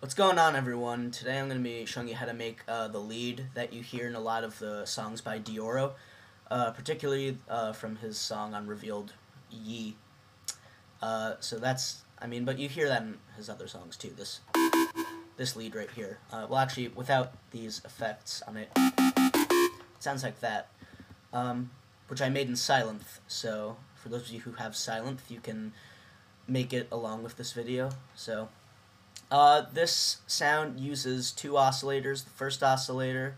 What's going on, everyone? Today I'm going to be showing you how to make the lead that you hear in a lot of the songs by Deorro, particularly from his song on Revealed Ye. So that's, but you hear that in his other songs too, this lead right here. Well, actually, without these effects on it, it sounds like that, which I made in Sylenth. So for those of you who have Sylenth, you can make it along with this video. So this sound uses two oscillators. The first oscillator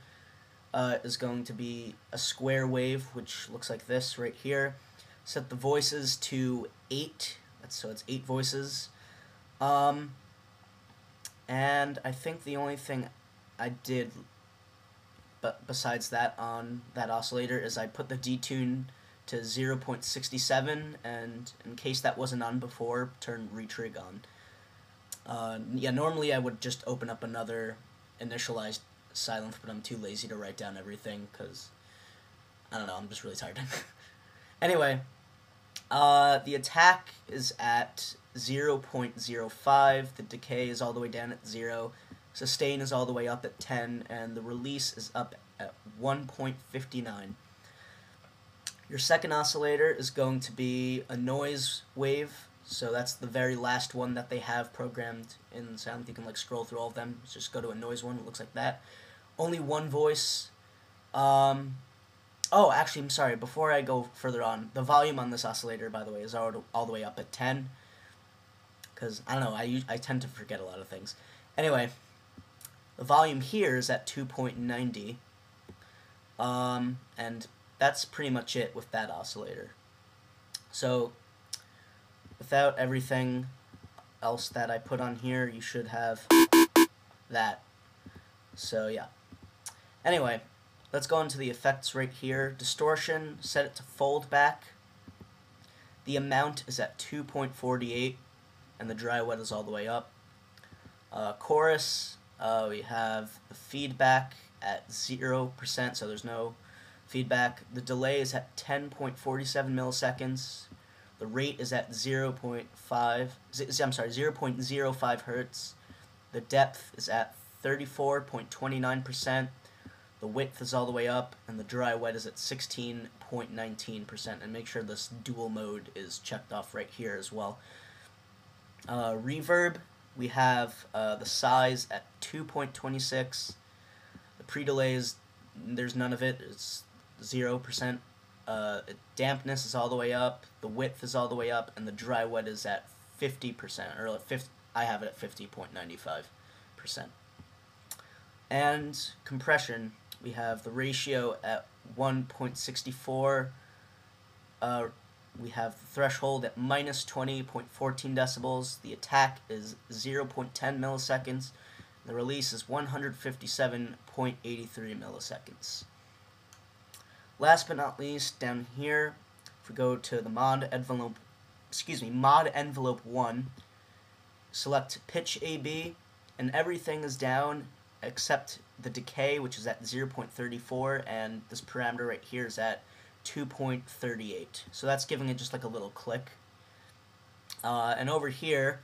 is going to be a square wave, which looks like this right here. Set the voices to 8, so it's 8 voices. And I think the only thing I did besides that on that oscillator is I put the detune to 0.67, and in case that wasn't on before, turn retrig on. Yeah, normally I would just open up another initialized Sylenth, but I'm too lazy to write down everything because, I don't know, I'm just really tired. Anyway, the attack is at 0.05, the decay is all the way down at 0, sustain is all the way up at 10, and the release is up at 1.59. Your second oscillator is going to be a noise wave. So that's the very last one that they have programmed in Sylenth. You can scroll through all of them. Just go to a noise one. It looks like that. Only one voice. Oh, actually, I'm sorry. Before I go further on, the volume on this oscillator, by the way, is all the way up at 10. Because, I don't know, I tend to forget a lot of things. Anyway, the volume here is at 2.90. And that's pretty much it with that oscillator. So without everything else that I put on here, you should have that. So yeah. Anyway, let's go into the effects right here. Distortion, set it to fold back. The amount is at 2.48, and the dry wet is all the way up. Chorus, we have the feedback at 0%, so there's no feedback. The delay is at 10.47 milliseconds. The rate is at 0.05 hertz. The depth is at 34.29%. The width is all the way up, and the dry wet is at 16.19%. And make sure this dual mode is checked off right here as well. Reverb, we have the size at 2.26. The pre-delay is, there's none of it. It's 0%. Dampness is all the way up, the width is all the way up, and the dry wet is at 50%, or I have it at 50.95%. And compression, we have the ratio at 1.64, we have the threshold at minus 20.14 decibels, the attack is 0.10 milliseconds, the release is 157.83 milliseconds. Last but not least, down here, if we go to the mod envelope 1, select pitch AB, and everything is down except the decay, which is at 0.34, and this parameter right here is at 2.38. So that's giving it just like a little click. And over here,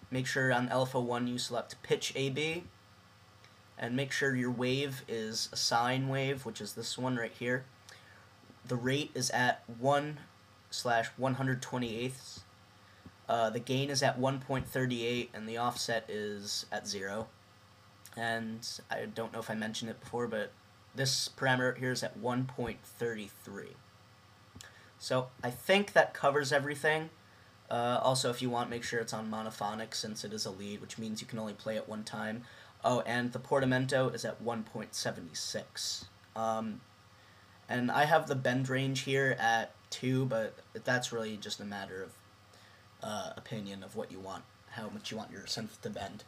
make sure on LFO1 you select pitch AB, and make sure your wave is a sine wave, which is this one right here. The rate is at 1/128. The gain is at 1.38, and the offset is at 0. And I don't know if I mentioned it before, but this parameter here is at 1.33. So I think that covers everything. Also, if you want, make sure it's on monophonic, since it is a lead, which means you can only play it one time. Oh, and the portamento is at 1.76. And I have the bend range here at 2, but that's really just a matter of opinion of what you want, how much you want your synth to bend.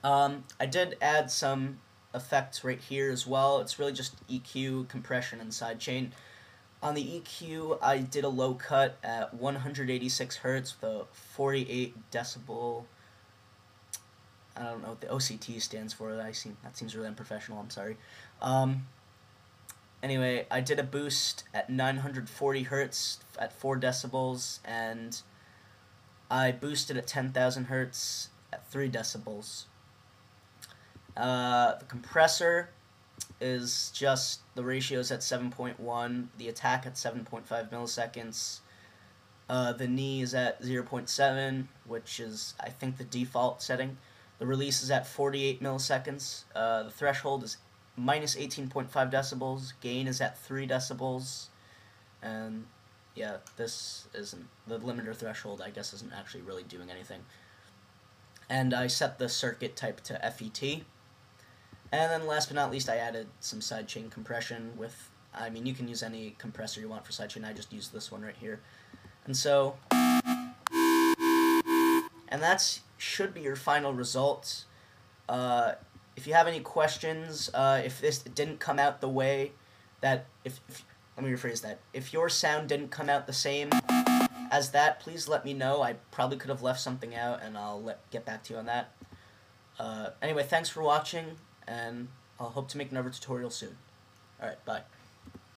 I did add some effects right here as well. It's really just EQ, compression, and sidechain. On the EQ, I did a low cut at 186 hertz with a 48 decibel. I don't know what the OCT stands for. That seems really unprofessional. I'm sorry. Anyway, I did a boost at 940 hertz at 4 decibels, and I boosted at 10,000 hertz at 3 decibels. The compressor is just, the ratio is at 7.1, the attack at 7.5 milliseconds. The knee is at 0.7, which is, I think, the default setting. The release is at 48 milliseconds. The threshold is minus 18.5 decibels. Gain is at 3 decibels. And yeah, this isn't, the limiter threshold, I guess, isn't actually really doing anything. And I set the circuit type to FET. And then last but not least, I added some sidechain compression with, I mean, you can use any compressor you want for sidechain. I just used this one right here. And so, and that's should be your final result. If you have any questions, if this didn't come out the way that, let me rephrase that. If your sound didn't come out the same as that, please let me know. I probably could have left something out, and I'll get back to you on that. Anyway, thanks for watching, and I'll hope to make another tutorial soon. Alright, bye.